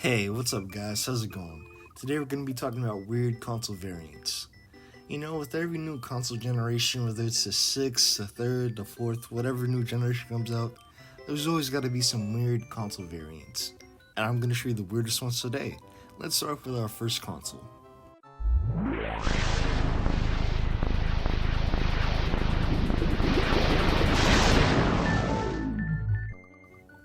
Hey, what's up guys? How's it going? Today we're going to be talking about weird console variants. With every new console generation, whether it's the 6th, the 3rd, the 4th, whatever new generation comes out, there's always got to be some weird console variants. And I'm going to show you the weirdest ones today. Let's start off with our first console.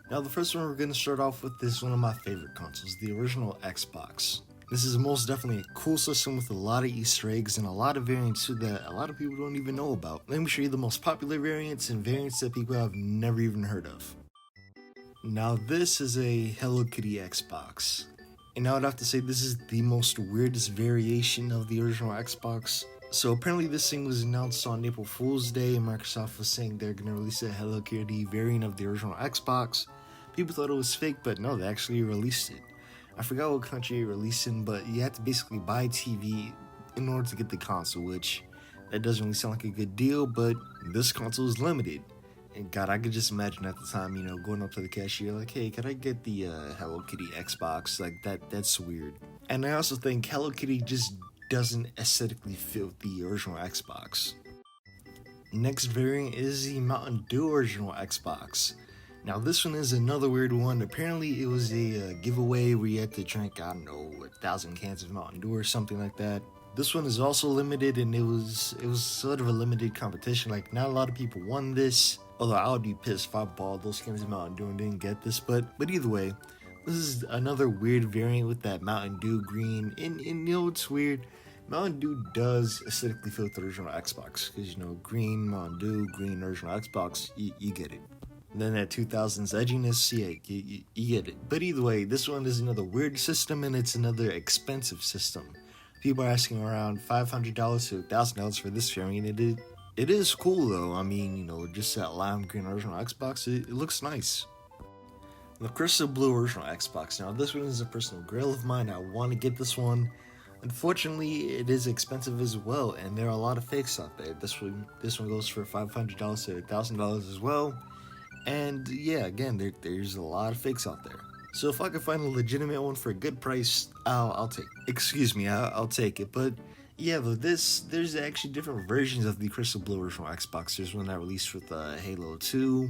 Now the first one we're going to start off with is one of my favorite consoles, the original Xbox. This is most definitely a cool system with a lot of Easter eggs and a lot of variants too that a lot of people don't even know about. Let me show you the most popular variants and variants that people have never even heard of. Now this is a Hello Kitty Xbox. And I would have to say this is the most weirdest variation of the original Xbox. So apparently this thing was announced on April Fool's Day and Microsoft was saying they're going to release a Hello Kitty variant of the original Xbox. People thought it was fake, but no, they actually released it. I forgot what country it released in, but you had to basically buy TV in order to get the console, which that doesn't really sound like a good deal, but this console is limited. And God, I could just imagine at the time, going up to the cashier like, hey, can I get the Hello Kitty Xbox? Like that's weird. And I also think Hello Kitty just doesn't aesthetically fit with the original Xbox. Next variant is the Mountain Dew original Xbox. Now this one is another weird one. Apparently it was a giveaway where you had to drink, 1,000 cans of Mountain Dew or something like that. This one is also limited and it was sort of a limited competition. Like not a lot of people won this. Although I would be pissed if I bought all those cans of Mountain Dew and didn't get this. But either way, this is another weird variant with that Mountain Dew green. And it's weird. Mountain Dew does aesthetically fit with the original Xbox. Because, green Mountain Dew, green original Xbox, you get it. And then that 2000s edginess, yeah, you get it. But either way, this one is another weird system and it's another expensive system. People are asking around $500 to $1,000 for this variant. It is cool though. I mean, just that lime green original Xbox, it looks nice. The Crystal Blue original Xbox. Now this one is a personal grail of mine. I want to get this one. Unfortunately, it is expensive as well, and there are a lot of fakes out there. This one goes for $500 to $1,000 as well. And yeah, again, there's a lot of fakes out there. So if I can find a legitimate one for a good price, I'll take it. Excuse me, I'll take it. But yeah, there's actually different versions of the Crystal Blue original Xbox. There's one that released with Halo 2.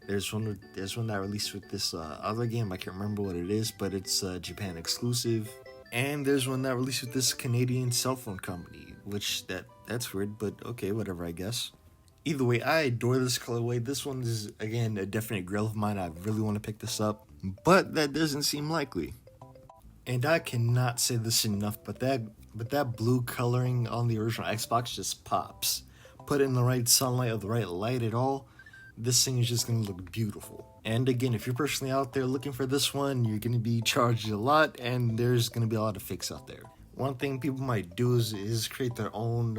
There's one that released with this other game. I can't remember what it is, but it's Japan exclusive. And there's one that released with this Canadian cell phone company, which that's weird, but okay, whatever, I guess. Either way, I adore this colorway. This one is, again, a definite grail of mine. I really want to pick this up, but that doesn't seem likely. And I cannot say this enough, but that blue coloring on the original Xbox just pops. Put it in the right sunlight or the right light at all, this thing is just going to look beautiful. And again, if you're personally out there looking for this one, you're going to be charged a lot, and there's going to be a lot of fakes out there. One thing people might do is create their own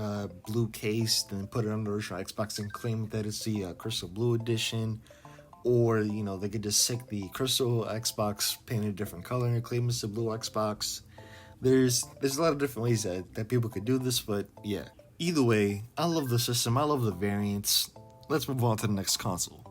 blue case, then put it on the original Xbox and claim that it's the Crystal Blue edition. Or, they could just take the Crystal Xbox, paint it a different color, and claim it's the Blue Xbox. There's a lot of different ways that people could do this, but yeah. Either way, I love the system, I love the variants. Let's move on to the next console.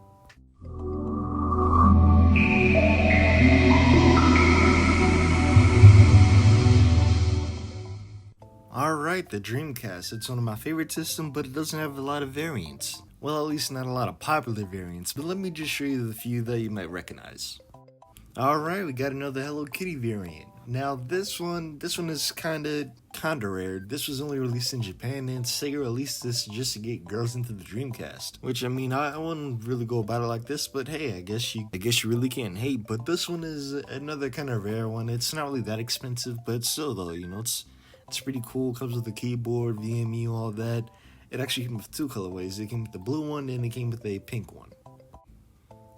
Alright, the Dreamcast. It's one of my favorite systems, but it doesn't have a lot of variants. Well, at least not a lot of popular variants, but let me just show you the few that you might recognize. Alright, we got another Hello Kitty variant. Now this one is kinda rare. This was only released in Japan, and Sega released this just to get girls into the Dreamcast. Which, I mean, I wouldn't really go about it like this, but hey, I guess you really can't hate. But this one is another kind of rare one. It's not really that expensive, but still though, it's pretty cool. It comes with a keyboard, VMU, all that. It actually came with two colorways. It came with the blue one and it came with a pink one.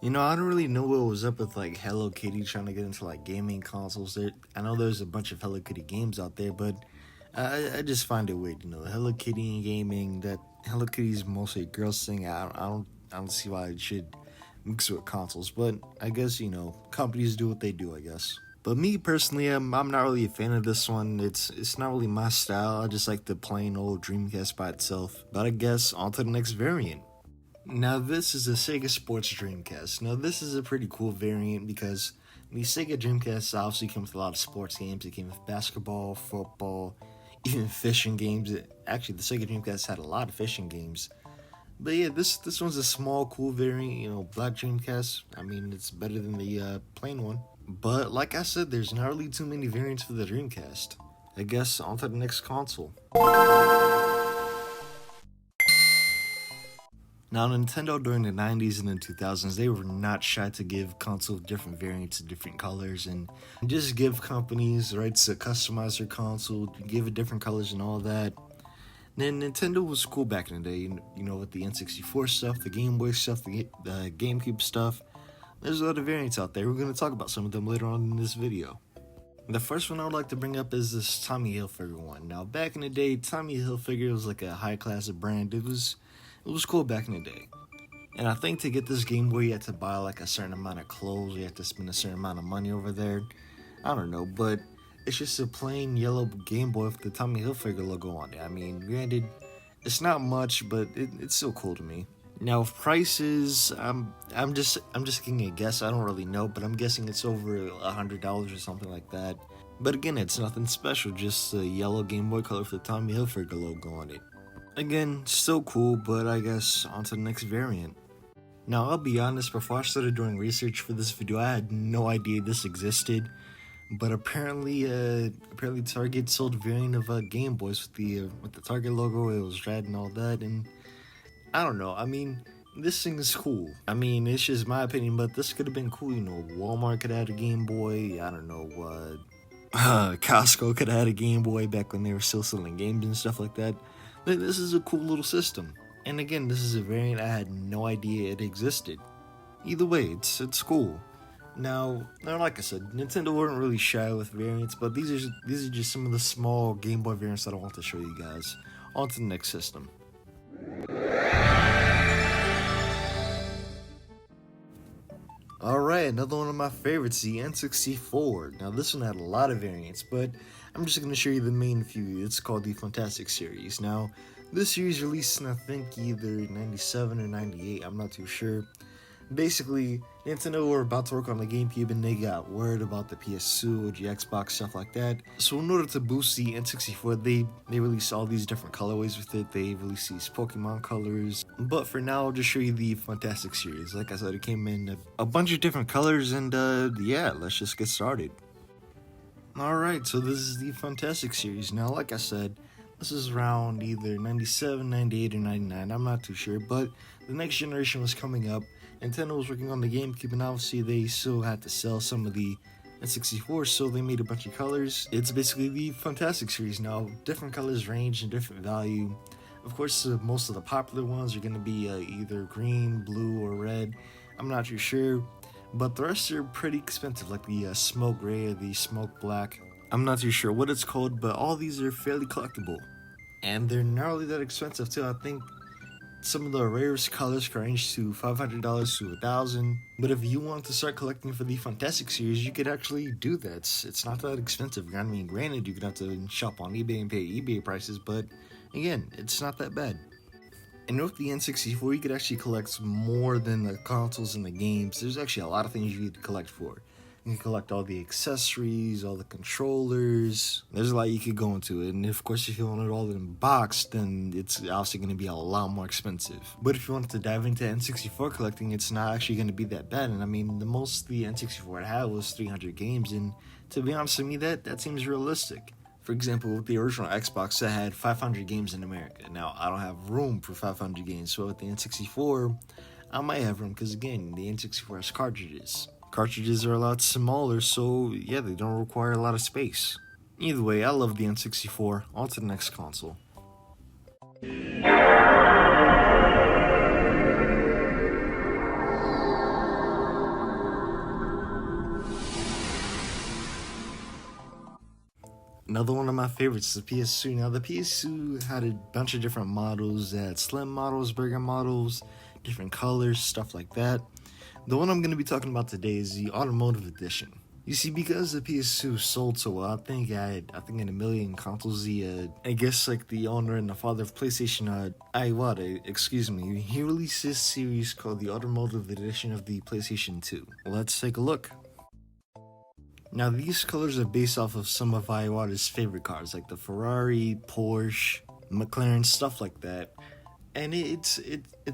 I don't really know what was up with Hello Kitty trying to get into gaming consoles. I know there's a bunch of Hello Kitty games out there, but I just find it weird. Hello Kitty and gaming. That Hello Kitty is mostly a girls thing. I don't see why it should mix with consoles. But I guess companies do what they do, I guess. But me personally, I'm not really a fan of this one. It's not really my style. I just like the plain old Dreamcast by itself. But I guess on to the next variant. Now this is a Sega Sports Dreamcast. Now this is a pretty cool variant because the Sega Dreamcast obviously came with a lot of sports games. It came with basketball, football, even fishing games. Actually, the Sega Dreamcast had a lot of fishing games. But yeah, this one's a small, cool variant. You know, Black Dreamcast. I mean, it's better than the plain one. But like I said, there's not really too many variants for the Dreamcast. I guess on to the next console. Now, Nintendo during the 90s and the 2000s, they were not shy to give consoles different variants and different colors and just give companies the rights to customize their console, give it different colors and all that. Then Nintendo was cool back in the day, you know, with the N64 stuff, the Game Boy stuff, the GameCube stuff. There's a lot of variants out there. We're going to talk about some of them later on in this video. The first one I would like to bring up is this Tommy Hilfiger one. Now, back in the day, Tommy Hilfiger was like a high-class brand. It was cool back in the day. And I think to get this Game Boy, you had to buy like a certain amount of clothes. You had to spend a certain amount of money over there. I don't know, but it's just a plain yellow Game Boy with the Tommy Hilfiger logo on it. I mean, granted, it's not much, but it's still cool to me. Now, prices, I'm just taking a guess. I don't really know, but I'm guessing it's over $100 or something like that. But again, it's nothing special, just a yellow Game Boy color with the Tommy Hilfiger logo on it. Again, still cool, but I guess on to the next variant. Now, I'll be honest, before I started doing research for this video, I had no idea this existed. But apparently Target sold a variant of Game Boys with the Target logo. It was red and all that, and I don't know. I mean, this thing is cool. I mean, it's just my opinion, but this could have been cool. You know, Walmart could have had a Game Boy. I don't know. Costco could have had a Game Boy back when they were still selling games and stuff like that. But this is a cool little system. And again, this is a variant I had no idea it existed. Either way, it's cool. Now, like I said, Nintendo weren't really shy with variants, but these are just some of the small Game Boy variants that I want to show you guys. On to the next system. Alright, another one of my favorites, the N64. Now, this one had a lot of variants, but I'm just going to show you the main few. It's called the Fantastic Series. Now, this series released in, I think, either 97 or 98, I'm not too sure. Basically, Nintendo were about to work on the GameCube and they got word about the PS2 or the Xbox, stuff like that. So in order to boost the N64, they released all these different colorways with it. They released these Pokemon colors. But for now, I'll just show you the Fantastic Series. Like I said, it came in a bunch of different colors, and yeah, let's just get started. Alright, so this is the Fantastic Series. Now, like I said, this is around either 97, 98, or 99. I'm not too sure, but the next generation was coming up. Nintendo was working on the GameCube, and obviously they still had to sell some of the N64, so they made a bunch of colors. It's basically the Fantastic Series now. Different colors range and different value. Of course, most of the popular ones are going to be either green, blue, or red. I'm not too sure, but the rest are pretty expensive, like the smoke gray or the smoke black. I'm not too sure what it's called, but all these are fairly collectible. And they're not really that expensive too. I think some of the rarest colors can range to $500 to $1,000. But if you want to start collecting for the Fantastic Series, you could actually do that. It's not that expensive. I mean, granted, you could have to shop on eBay and pay eBay prices, but again, it's not that bad. And with the N64, you could actually collect more than the consoles and the games. There's actually a lot of things you need to collect for. You can collect all the accessories, all the controllers. There's a lot you could go into it. And of course, if you want it all in a box, then it's obviously going to be a lot more expensive. But if you wanted to dive into N64 collecting, it's not actually going to be that bad. And I mean, the most the N64 had was 300 games. And to be honest with me, that seems realistic. For example, with the original Xbox, I had 500 games in America. Now, I don't have room for 500 games. So with the N64, I might have room because, again, the N64 has cartridges. Cartridges are a lot smaller, so yeah, they don't require a lot of space. Either way, I love the N64. On to the next console. Another one of my favorites is the PS2. Now, the PS2 had a bunch of different models. It had slim models, bigger models, different colors, stuff like that. The one I'm going to be talking about today is the Automotive Edition. You see, because the PS2 sold so well, I think in a million consoles, I guess like the owner and the father of PlayStation, Iwata, excuse me, he released this series called the Automotive Edition of the PlayStation 2. Let's take a look. Now, these colors are based off of some of Iwata's favorite cars, like the Ferrari, Porsche, McLaren, stuff like that. And it's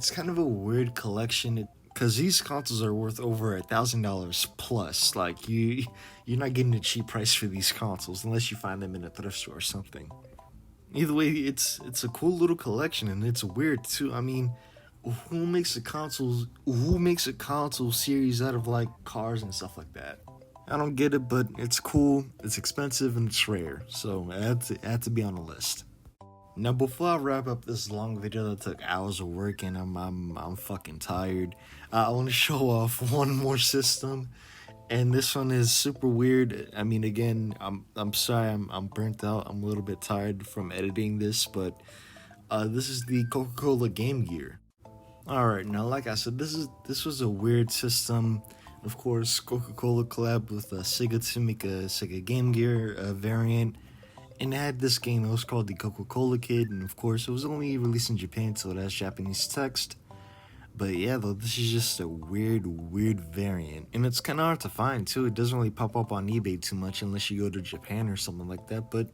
kind of a weird collection. Because these consoles are worth over $1,000 plus. Like, you're not getting a cheap price for these consoles unless you find them in a thrift store or something. Either way, it's a cool little collection, and it's weird too. I mean, who makes a console series out of like cars and stuff like that? I don't get it, but it's cool, it's expensive, and it's rare. So it had to be on the list. Now, before I wrap up this long video that took hours of work and I'm fucking tired, I want to show off one more system, and this one is super weird. I mean, again, I'm sorry, I'm burnt out. I'm a little bit tired from editing this, but this is the Coca-Cola Game Gear. All right, now, like I said, this was a weird system. Of course, Coca-Cola collabed with Sega to make a Sega Game Gear variant. And it had this game that was called the Coca-Cola Kid, and of course it was only released in Japan, so it has Japanese text. But yeah, though, this is just a weird variant, and it's kind of hard to find too. It doesn't really pop up on eBay too much unless you go to Japan or something like that. But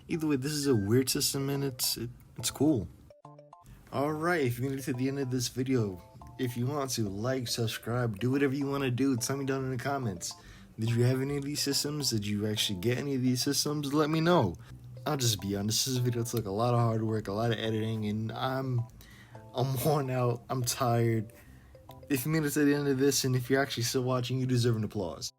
either way, this is a weird system, and it's cool. Alright, if you made it to the end of this video, if you want to, like, subscribe, do whatever you want to do. Tell me down in the comments. Did you have any of these systems? Did you actually get any of these systems? Let me know. I'll just be honest, this video took a lot of hard work, a lot of editing, and I'm worn out, I'm tired. If you made it to the end of this, and if you're actually still watching, you deserve an applause.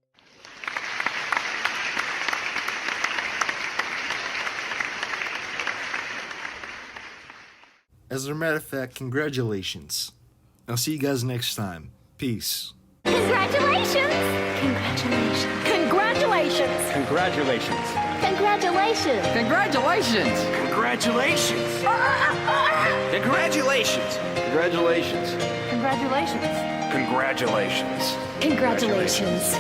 As a matter of fact, congratulations. I'll see you guys next time. Peace. Congratulations! Congratulations! Congratulations! Congratulations! Congratulations! Congratulations! Congratulations! Congratulations! Congratulations! Congratulations! Congratulations! Congratulations!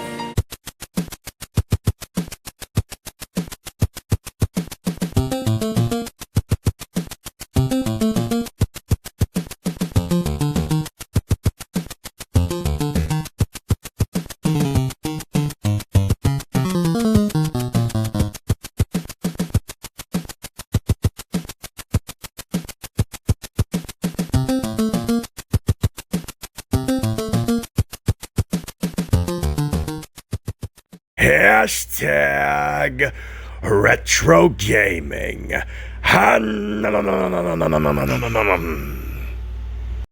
Hashtag retro gaming.